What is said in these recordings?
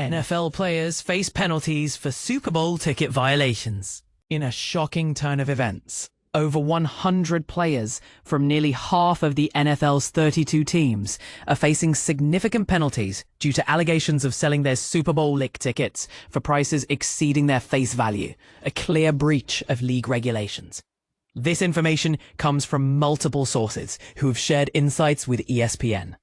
NFL players face penalties for Super Bowl ticket violations. In a shocking turn of events, over 100 players from nearly half of the NFL's 32 teams are facing significant penalties due to allegations of selling their Super Bowl LIX tickets for prices exceeding their face value, a clear breach of league regulations. This information comes from multiple sources who have shared insights with ESPN.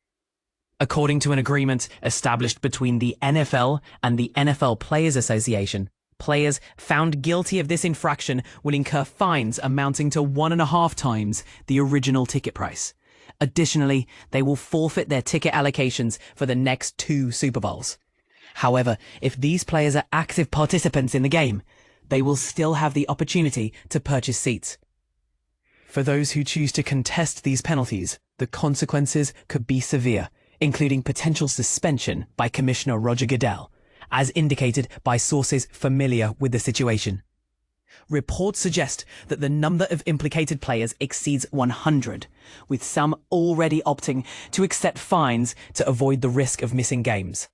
According to an agreement established between the NFL and the NFL Players Association, players found guilty of this infraction will incur fines amounting to 1.5 times the original ticket price. Additionally, they will forfeit their ticket allocations for the next 2 Super Bowls. However, if these players are active participants in the game, they will still have the opportunity to purchase seats. For those who choose to contest these penalties, the consequences could be severe, including potential suspension by Commissioner Roger Goodell, as indicated by sources familiar with the situation. Reports suggest that the number of implicated players exceeds 100, with some already opting to accept fines to avoid the risk of missing games.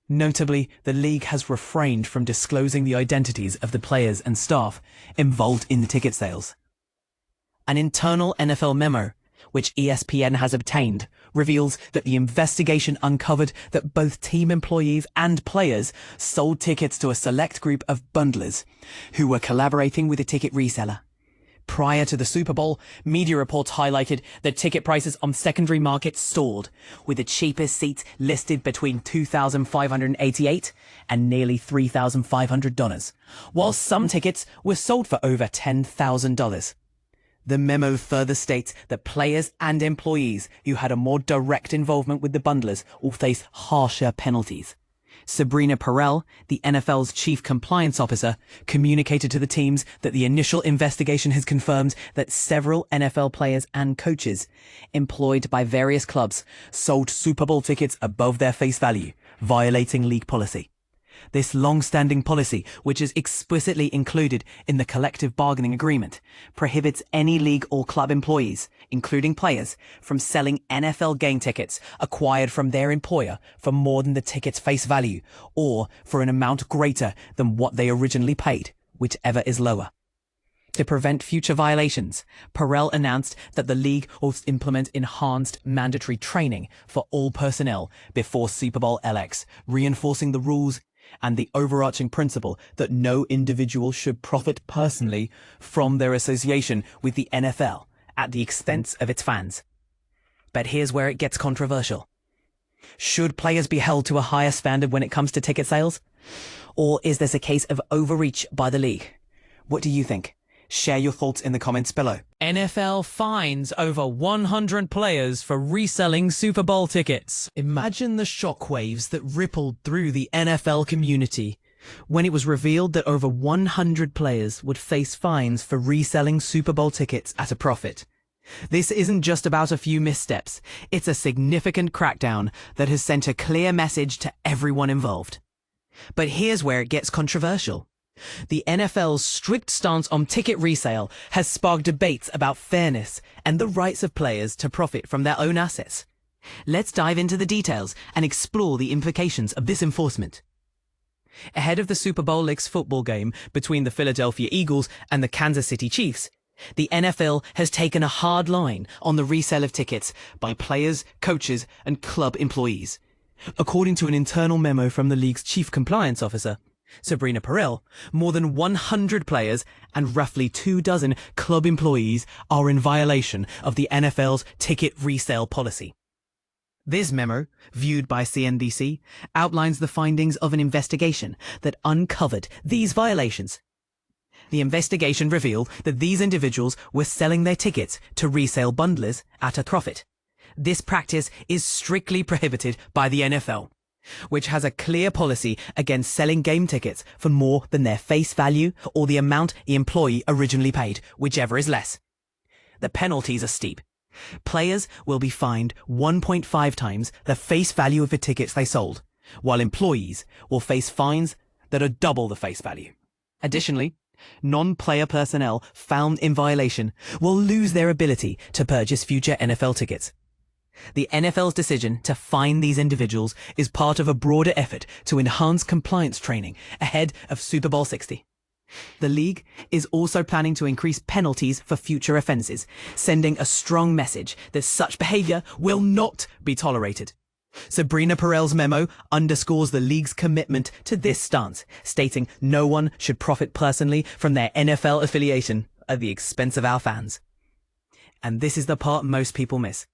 Notably, the league has refrained from disclosing the identities of the players and staff involved in the ticket sales. An internal NFL memo, which ESPN has obtained, reveals that the investigation uncovered that both team employees and players sold tickets to a select group of bundlers who were collaborating with a ticket reseller. Prior to the Super Bowl, media reports highlighted that ticket prices on secondary markets soared, with the cheapest seats listed between $2,588 and nearly $3,500, while some tickets were sold for over $10,000. The memo further states that players and employees who had a more direct involvement with the bundlers will face harsher penalties. Sabrina Perrell, the NFL's chief compliance officer, communicated to the teams that the initial investigation has confirmed that several NFL players and coaches employed by various clubs sold Super Bowl tickets above their face value, violating league policy. This long-standing policy, which is explicitly included in the collective bargaining agreement, prohibits any league or club employees, including players, from selling NFL game tickets acquired from their employer for more than the ticket's face value or for an amount greater than what they originally paid, whichever is lower. To prevent future violations, Perrell announced that the league will implement enhanced mandatory training for all personnel before Super Bowl LX, reinforcing the rules and the overarching principle that no individual should profit personally from their association with the NFL at the expense of its fans. But here's where it gets controversial. Should players be held to a higher standard when it comes to ticket sales? Or is this a case of overreach by the league? What do you think? Share your thoughts in the comments below. NFL fines over 100 players for reselling Super Bowl tickets. Imagine the shockwaves that rippled through the NFL community when it was revealed that over 100 players would face fines for reselling Super Bowl tickets at a profit. This isn't just about a few missteps. It's a significant crackdown that has sent a clear message to everyone involved. But here's where it gets controversial. The NFL's strict stance on ticket resale has sparked debates about fairness and the rights of players to profit from their own assets. Let's dive into the details and explore the implications of this enforcement. Ahead of the Super Bowl LIX football game between the Philadelphia Eagles and the Kansas City Chiefs, the NFL has taken a hard line on the resale of tickets by players, coaches, and club employees. According to an internal memo from the league's chief compliance officer, Sabrina Perrell, more than 100 players and roughly 24 club employees are in violation of the NFL's ticket resale policy. This memo, viewed by CNBC, outlines the findings of an investigation that uncovered these violations. The investigation revealed that these individuals were selling their tickets to resale bundlers at a profit. This practice is strictly prohibited by the NFL, which has a clear policy against selling game tickets for more than their face value or the amount the employee originally paid, whichever is less. The penalties are steep. Players will be fined 1.5 times the face value of the tickets they sold, while employees will face fines that are double the face value. Additionally, non-player personnel found in violation will lose their ability to purchase future NFL tickets. The NFL's decision to fine these individuals is part of a broader effort to enhance compliance training ahead of Super Bowl 60. The league is also planning to increase penalties for future offences, sending a strong message that such behaviour will not be tolerated. Sabrina Perel's memo underscores the league's commitment to this stance, stating no one should profit personally from their NFL affiliation at the expense of our fans. And this is the part most people miss.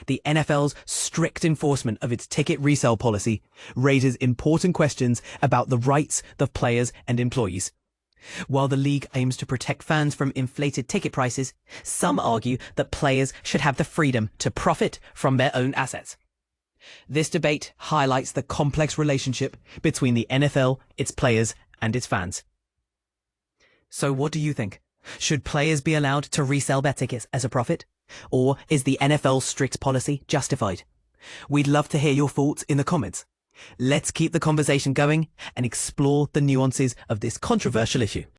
The NFL's strict enforcement of its ticket resale policy raises important questions about the rights of players and employees. While the league aims to protect fans from inflated ticket prices, some argue that players should have the freedom to profit from their own assets. This debate highlights the complex relationship between the NFL, its players, and its fans. So what do you think? Should players be allowed to resell their tickets as a profit? Or is the NFL's strict policy justified? We'd love to hear your thoughts in the comments. Let's keep the conversation going and explore the nuances of this controversial issue.